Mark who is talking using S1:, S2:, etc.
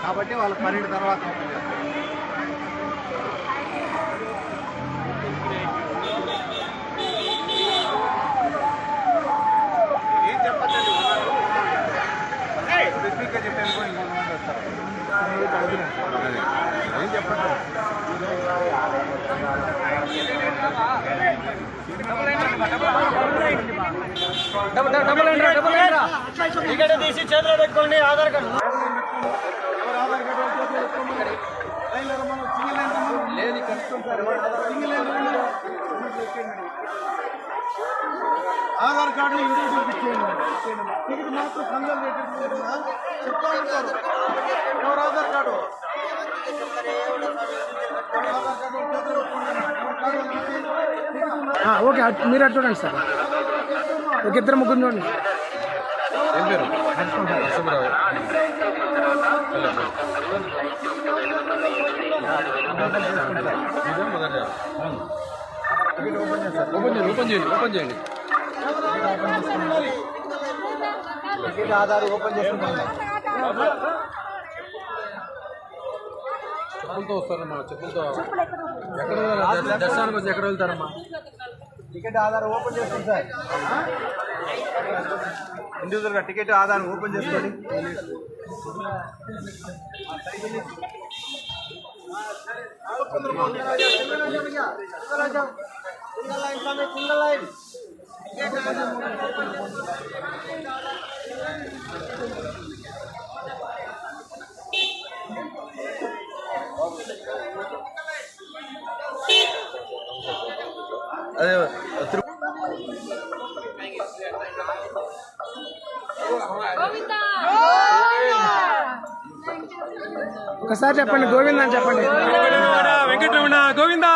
S1: కాబట్టి వాళ్ళ పన్నెండు తర్వాత ఓపెన్ చేస్తారు. ఏం చెప్పండి స్పెసిఫిక్గా చెప్పాను కూడా ఇంకొంతమంది వస్తారు. ఏం చెప్పండి
S2: టికెట్ తీసి చేతిలో పెట్టుకోండి. ఆధార్ కార్డు
S1: లేదు ఆధార్ కార్డు ఇంటికి చూపించేయండి. టికెట్ మాత్రం కన్సల్ట్ చెప్తా ఉంటారు. ఎవరు ఆధార్ కార్డు
S3: ఓకే, మీరు అటు చూడండి సార్. ఒక ఇద్దరు ముగ్గురు చూడండి.
S1: ఏం పేరు? నరసింహరావు. ఓపెన్ చేయండి. టికెట్ ఆధార్ ఓపెన్ చేసుకుంటాం. చెప్పులతో వస్తారమ్మా. చెప్పులతో ఎక్కడ దర్శనానికి వచ్చి ఎక్కడ వెళ్తారమ్మా? టికెట్ ఆధార్ ఓపెన్ చేసుకోండి సార్. ఇండివిజువల్గా టికెట్ ఆధార్ ఓపెన్ చేసుకోండి. అదే
S3: ఒకసారి చెప్పండి, గోవింద అని చెప్పండి.
S2: వెంకటరమణ గోవిందా.